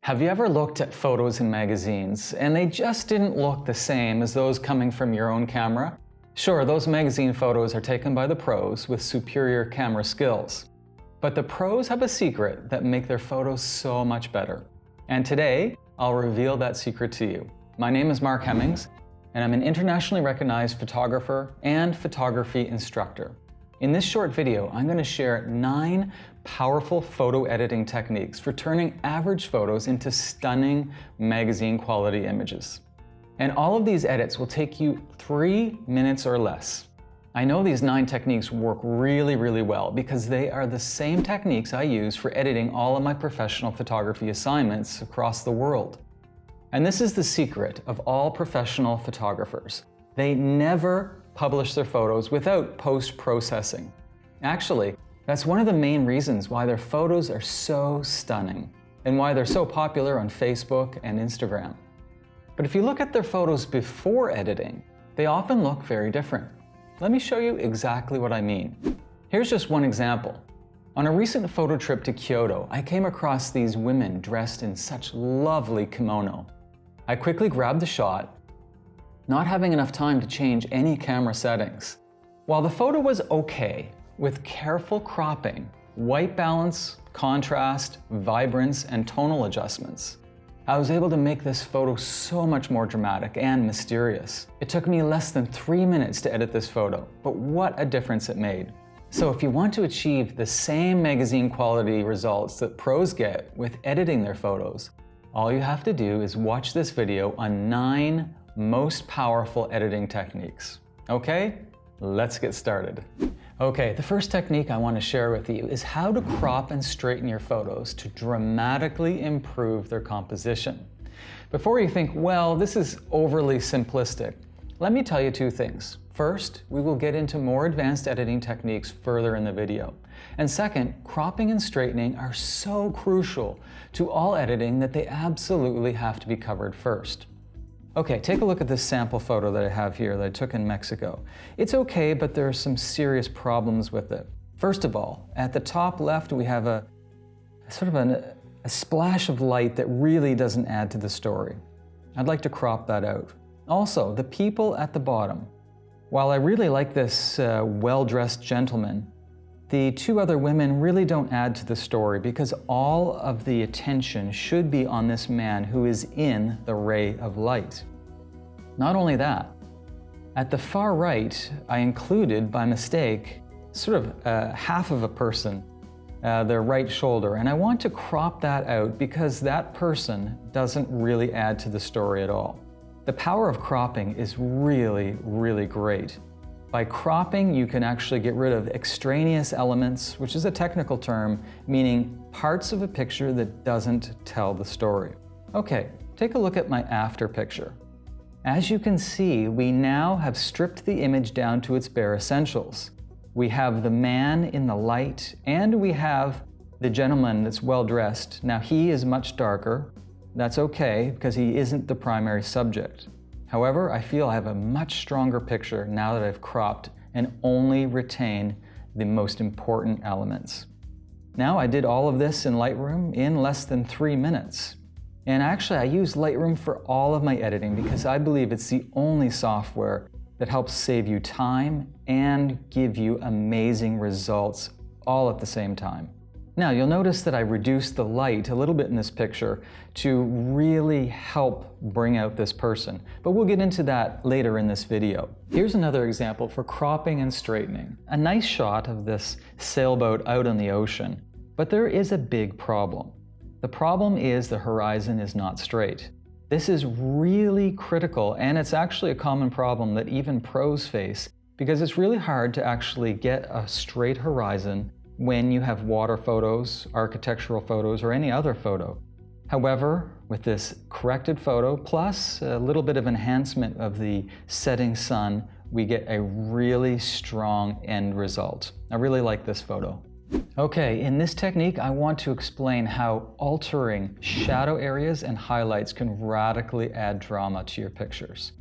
Have you ever looked at photos in magazines and they just didn't look the same as those coming from your own camera? Sure, those magazine photos are taken by the pros with superior camera skills. But the pros have a secret that make their photos so much better. And today, I'll reveal that secret to you. My name is Mark Hemmings, and I'm an internationally recognized photographer and photography instructor. In this short video, I'm going to share 9 powerful photo editing techniques for turning average photos into stunning magazine quality images. And all of these edits will take you 3 minutes or less. I know these 9 techniques work really well because they are the same techniques I use for editing all of my professional photography assignments across the world. And this is the secret of all professional photographers. They never publish their photos without post-processing. Actually, that's one of the main reasons why their photos are so stunning and why they're so popular on Facebook and Instagram. But if you look at their photos before editing, they often look very different. Let me show you exactly what I mean. Here's just one example. On a recent photo trip to Kyoto, I came across these women dressed in such lovely kimono. I quickly grabbed the shot, not having enough time to change any camera settings. While the photo was okay, with careful cropping, white balance, contrast, vibrance, and tonal adjustments, I was able to make this photo so much more dramatic and mysterious. It took me less than 3 minutes to edit this photo, but what a difference it made. So if you want to achieve the same magazine quality results that pros get with editing their photos, all you have to do is watch this video on 9 most powerful editing techniques. Okay, let's get started. Okay, the first technique I want to share with you is how to crop and straighten your photos to dramatically improve their composition. Before you think, well, this is overly simplistic, let me tell you 2 things. First, we will get into more advanced editing techniques further in the video. And second, cropping and straightening are so crucial to all editing that they absolutely have to be covered first. Okay, take a look at this sample photo that I have here that I took in Mexico. It's okay, but there are some serious problems with it. First of all, at the top left, we have a splash of light that really doesn't add to the story. I'd like to crop that out. Also, the people at the bottom. While I really like this well-dressed gentleman, the 2 other women really don't add to the story because all of the attention should be on this man who is in the ray of light. Not only that, at the far right, I included by mistake half of a person, their right shoulder, and I want to crop that out because that person doesn't really add to the story at all. The power of cropping is really great. By cropping, you can actually get rid of extraneous elements, which is a technical term, meaning parts of a picture that doesn't tell the story. Okay, take a look at my after picture. As you can see, we now have stripped the image down to its bare essentials. We have the man in the light, and we have the gentleman that's well dressed. Now he is much darker. That's okay, because he isn't the primary subject. However, I feel I have a much stronger picture now that I've cropped and only retained the most important elements. Now, I did all of this in Lightroom in less than 3 minutes. And actually, I use Lightroom for all of my editing because I believe it's the only software that helps save you time and give you amazing results all at the same time. Now, you'll notice that I reduced the light a little bit in this picture to really help bring out this person, but we'll get into that later in this video. Here's another example for cropping and straightening. A nice shot of this sailboat out on the ocean, but there is a big problem. The problem is the horizon is not straight. This is really critical, and it's actually a common problem that even pros face because it's really hard to actually get a straight horizon when you have water photos, architectural photos, or any other photo. However, with this corrected photo, plus a little bit of enhancement of the setting sun, we get a really strong end result. I really like this photo. Okay, in this technique, I want to explain how altering shadow areas and highlights can radically add drama to your pictures.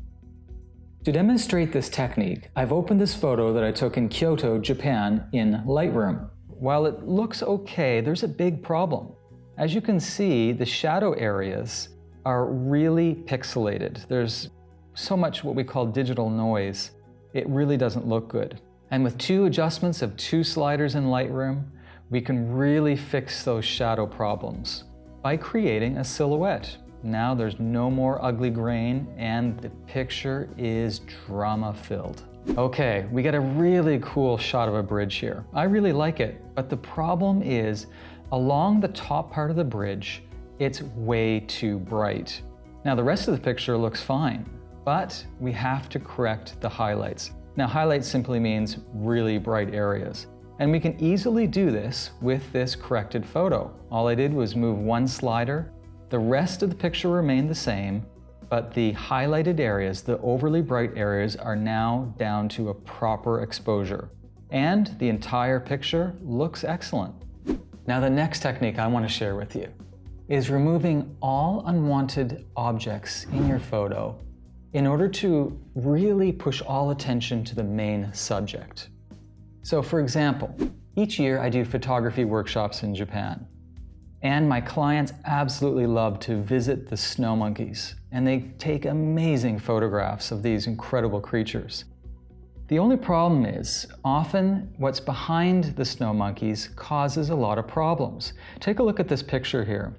To demonstrate this technique, I've opened this photo that I took in Kyoto, Japan in Lightroom. While it looks okay, there's a big problem. As you can see, the shadow areas are really pixelated. There's so much what we call digital noise. It really doesn't look good. And with 2 adjustments of 2 sliders in Lightroom, we can really fix those shadow problems by creating a silhouette. Now there's no more ugly grain and the picture is drama-filled. Okay, we get a really cool shot of a bridge here. I really like it, but the problem is along the top part of the bridge, it's way too bright. Now the rest of the picture looks fine, but we have to correct the highlights. Now highlights simply means really bright areas. And we can easily do this with this corrected photo. All I did was move 1 slider. The rest of the picture remained the same, but the highlighted areas, the overly bright areas, are now down to a proper exposure. And the entire picture looks excellent. Now the next technique I want to share with you is removing all unwanted objects in your photo in order to really push all attention to the main subject. So for example, each year I do photography workshops in Japan. And my clients absolutely love to visit the snow monkeys, and they take amazing photographs of these incredible creatures. The only problem is, often what's behind the snow monkeys causes a lot of problems. Take a look at this picture here.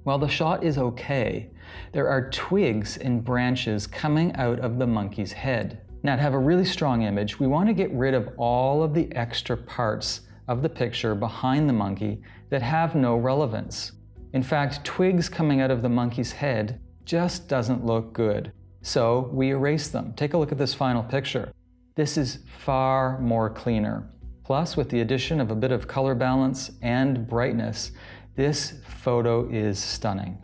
While the shot is okay, there are twigs and branches coming out of the monkey's head. Now, to have a really strong image, we want to get rid of all of the extra parts of the picture behind the monkey that have no relevance. In fact, twigs coming out of the monkey's head just doesn't look good. So we erase them. Take a look at this final picture. This is far more cleaner. Plus, with the addition of a bit of color balance and brightness, this photo is stunning.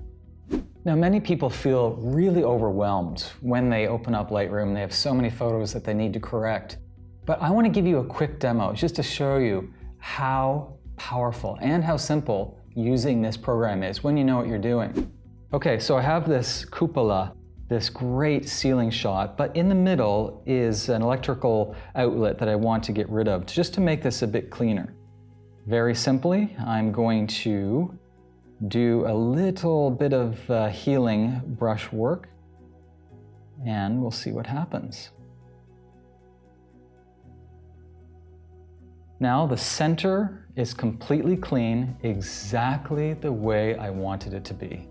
Now, many people feel really overwhelmed when they open up Lightroom. They have so many photos that they need to correct. But I want to give you a quick demo just to show you how powerful and how simple using this program is when you know what you're doing. Okay, so I have this cupola, this great ceiling shot, but in the middle is an electrical outlet that I want to get rid of just to make this a bit cleaner. Very simply, I'm going to do a little bit of healing brush work, and we'll see what happens. Now the center is completely clean, exactly the way I wanted it to be.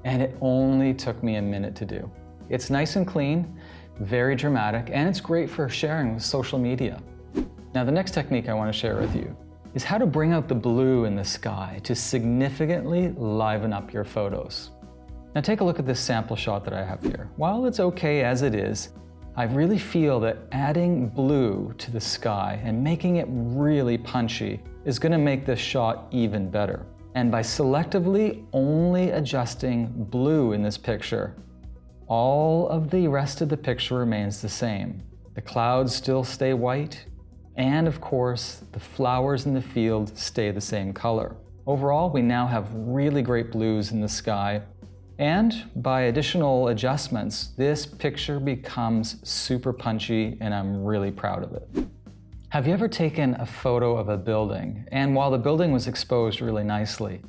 And it only took me a minute to do. It's nice and clean, very dramatic, and it's great for sharing with social media. Now the next technique I want to share with you is how to bring out the blue in the sky to significantly liven up your photos. Now take a look at this sample shot that I have here. While it's okay as it is, I really feel that adding blue to the sky and making it really punchy is going to make this shot even better. And by selectively only adjusting blue in this picture, all of the rest of the picture remains the same. The clouds still stay white, and of course, the flowers in the field stay the same color. Overall, we now have really great blues in the sky, and by additional adjustments, this picture becomes super punchy, and I'm really proud of it. Have you ever taken a photo of a building, and while the building was exposed really nicely,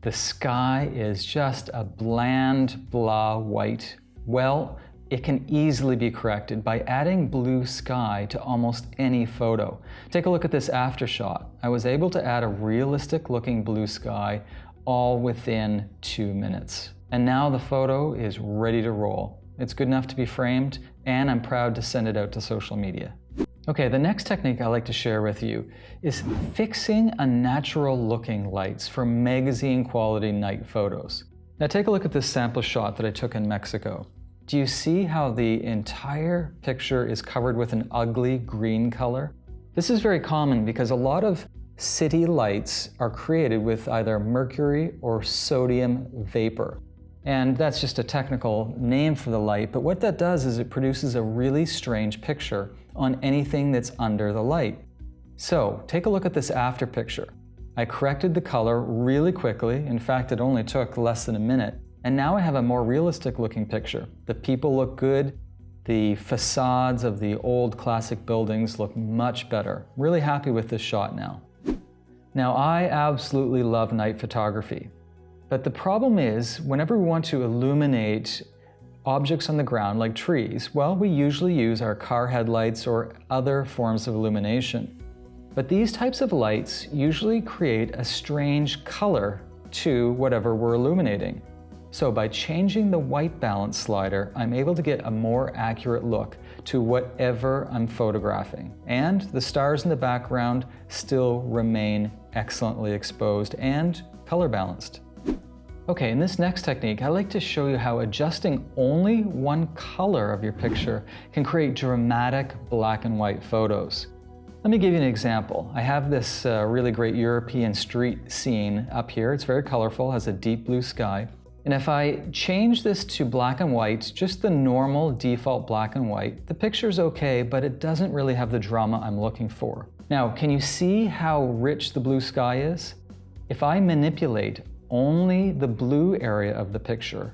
the sky is just a bland, blah white? Well, it can easily be corrected by adding blue sky to almost any photo. Take a look at this after shot. I was able to add a realistic looking blue sky all within 2 minutes. And now the photo is ready to roll. It's good enough to be framed, and I'm proud to send it out to social media. Okay, the next technique I like to share with you is fixing unnatural looking lights for magazine quality night photos. Now take a look at this sample shot that I took in Mexico. Do you see how the entire picture is covered with an ugly green color? This is very common because a lot of city lights are created with either mercury or sodium vapor. And that's just a technical name for the light, but what that does is it produces a really strange picture on anything that's under the light. So take a look at this after picture. I corrected the color really quickly. In fact, it only took less than a minute. And now I have a more realistic looking picture. The people look good. The facades of the old classic buildings look much better. Really happy with this shot now. Now, I absolutely love night photography. But the problem is, whenever we want to illuminate objects on the ground like trees, well, we usually use our car headlights or other forms of illumination. But these types of lights usually create a strange color to whatever we're illuminating. So by changing the white balance slider, I'm able to get a more accurate look to whatever I'm photographing. And the stars in the background still remain excellently exposed and color balanced. Okay, in this next technique, I like to show you how adjusting only one color of your picture can create dramatic black and white photos. Let me give you an example. I have this really great European street scene up here. It's very colorful, has a deep blue sky. And if I change this to black and white, just the normal default black and white, the picture's okay, but it doesn't really have the drama I'm looking for. Now, can you see how rich the blue sky is? If I manipulate only the blue area of the picture,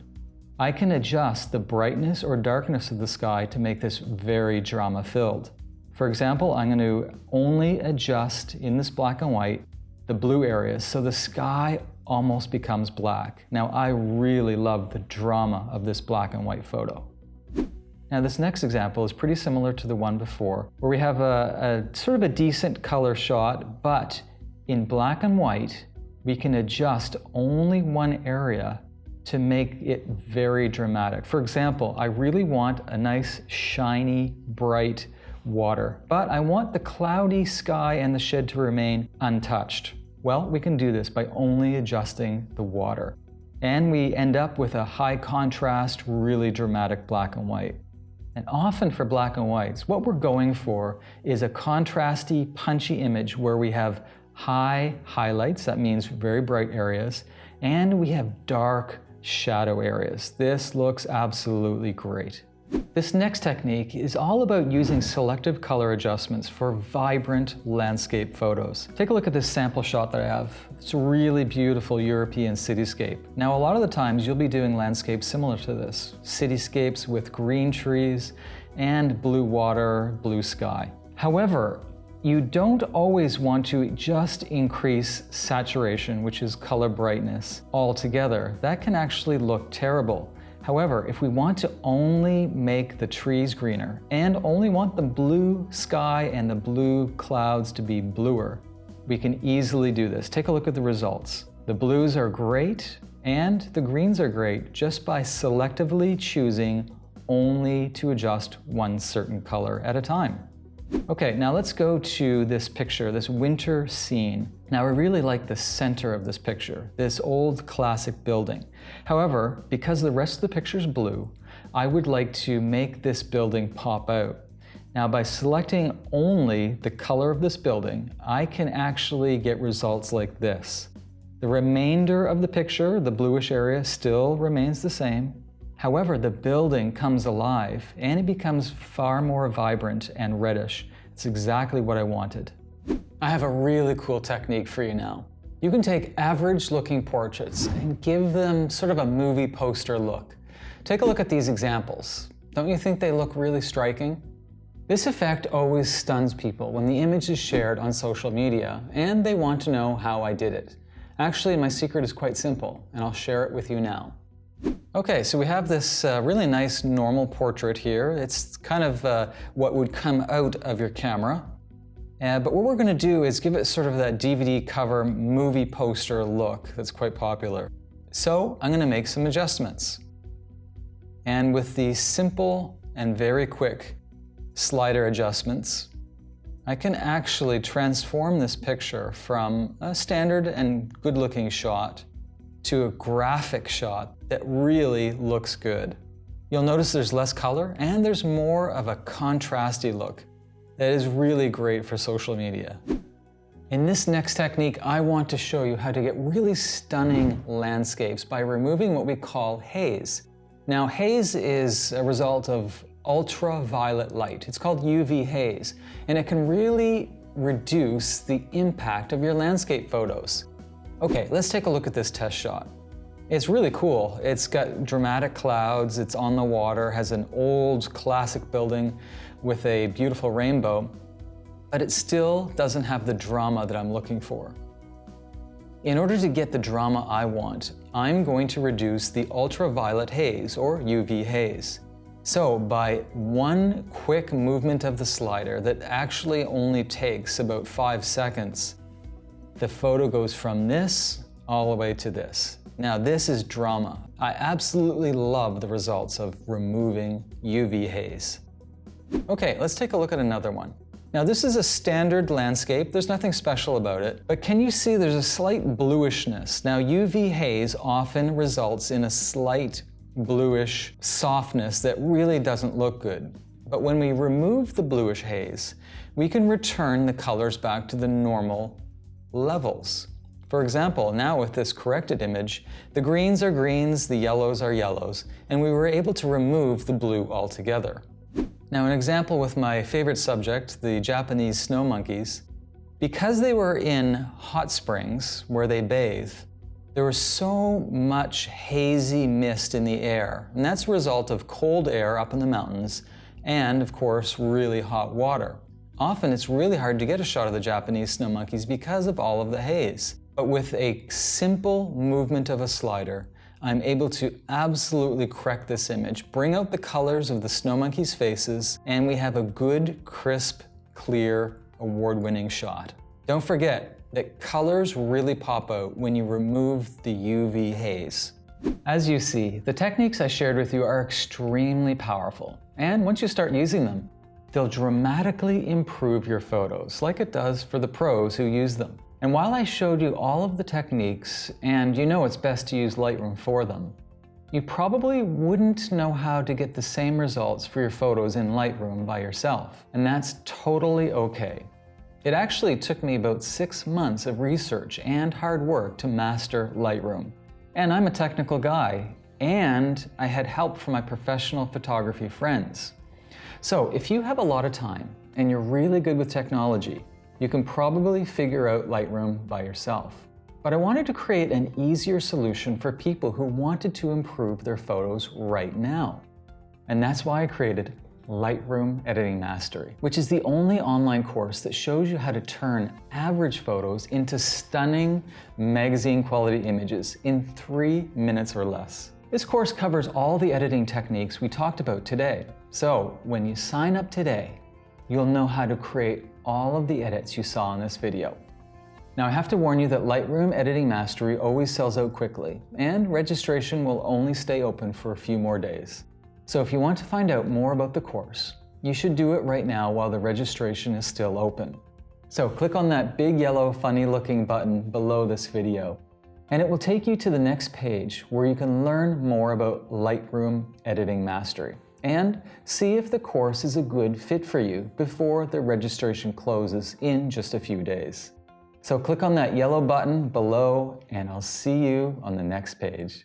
I can adjust the brightness or darkness of the sky to make this very drama-filled. For example, I'm going to only adjust in this black and white the blue areas so the sky almost becomes black. Now, I really love the drama of this black and white photo. Now, this next example is pretty similar to the one before, where we have a sort of a decent color shot, but in black and white, we can adjust only one area to make it very dramatic. For example, I really want a nice, shiny, bright water, but I want the cloudy sky and the shed to remain untouched. Well, we can do this by only adjusting the water. And we end up with a high contrast, really dramatic black and white. And often for black and whites, what we're going for is a contrasty, punchy image where we have high highlights, that means very bright areas, and we have dark shadow areas. This looks absolutely great. This next technique is all about using selective color adjustments for vibrant landscape photos. Take a look at this sample shot that I have. It's a really beautiful European cityscape. Now, a lot of the times you'll be doing landscapes similar to this. Cityscapes with green trees and blue water, blue sky. However, you don't always want to just increase saturation, which is color brightness, altogether. That can actually look terrible. However, if we want to only make the trees greener and only want the blue sky and the blue clouds to be bluer, we can easily do this. Take a look at the results. The blues are great and the greens are great just by selectively choosing only to adjust one certain color at a time. Okay, now let's go to this picture, this winter scene. Now, I really like the center of this picture, this old classic building. However, because the rest of the picture is blue, I would like to make this building pop out. Now, by selecting only the color of this building, I can actually get results like this. The remainder of the picture, the bluish area, still remains the same. However, the building comes alive and it becomes far more vibrant and reddish. It's exactly what I wanted. I have a really cool technique for you now. You can take average looking portraits and give them sort of a movie poster look. Take a look at these examples. Don't you think they look really striking? This effect always stuns people when the image is shared on social media and they want to know how I did it. Actually, my secret is quite simple and I'll share it with you now. Okay, so we have this really nice normal portrait here. It's kind of what would come out of your camera. But what we're going to do is give it sort of that DVD cover movie poster look that's quite popular. So I'm going to make some adjustments. And with the simple and very quick slider adjustments, I can actually transform this picture from a standard and good-looking shot to a graphic shot that really looks good. You'll notice there's less color and there's more of a contrasty look that is really great for social media. In this next technique, I want to show you how to get really stunning landscapes by removing what we call haze. Now, haze is a result of ultraviolet light. It's called UV haze, and it can really reduce the impact of your landscape photos. Okay, let's take a look at this test shot. It's really cool. It's got dramatic clouds, it's on the water, has an old classic building with a beautiful rainbow, but it still doesn't have the drama that I'm looking for. In order to get the drama I want, I'm going to reduce the ultraviolet haze, or UV haze. So by one quick movement of the slider that actually only takes about 5 seconds, the photo goes from this all the way to this. Now this is drama. I absolutely love the results of removing UV haze. Okay, let's take a look at another one. Now this is a standard landscape, there's nothing special about it, but can you see there's a slight bluishness? Now UV haze often results in a slight bluish softness that really doesn't look good. But when we remove the bluish haze, we can return the colors back to the normal levels. For example, now with this corrected image, the greens are greens, the yellows are yellows, and we were able to remove the blue altogether. Now an example with my favorite subject, the Japanese snow monkeys, because they were in hot springs where they bathe, there was so much hazy mist in the air, and that's a result of cold air up in the mountains and, of course, really hot water. Often it's really hard to get a shot of the Japanese snow monkeys because of all of the haze. But with a simple movement of a slider, I'm able to absolutely correct this image, bring out the colors of the snow monkeys' faces, and we have a good, crisp, clear, award-winning shot. Don't forget that colors really pop out when you remove the UV haze. As you see, the techniques I shared with you are extremely powerful, and once you start using them, they'll dramatically improve your photos, like it does for the pros who use them. And while I showed you all of the techniques, and you know it's best to use Lightroom for them, you probably wouldn't know how to get the same results for your photos in Lightroom by yourself. And that's totally okay. It actually took me about 6 months of research and hard work to master Lightroom. And I'm a technical guy, and I had help from my professional photography friends. So if you have a lot of time and you're really good with technology, you can probably figure out Lightroom by yourself. But I wanted to create an easier solution for people who wanted to improve their photos right now. And that's why I created Lightroom Editing Mastery, which is the only online course that shows you how to turn average photos into stunning magazine quality images in 3 minutes or less. This course covers all the editing techniques we talked about today. So when you sign up today, you'll know how to create all of the edits you saw in this video. Now I have to warn you that Lightroom Editing Mastery always sells out quickly, and registration will only stay open for a few more days. So if you want to find out more about the course, you should do it right now while the registration is still open. So click on that big yellow funny looking button below this video, and it will take you to the next page where you can learn more about Lightroom Editing Mastery and see if the course is a good fit for you before the registration closes in just a few days. So click on that yellow button below and I'll see you on the next page.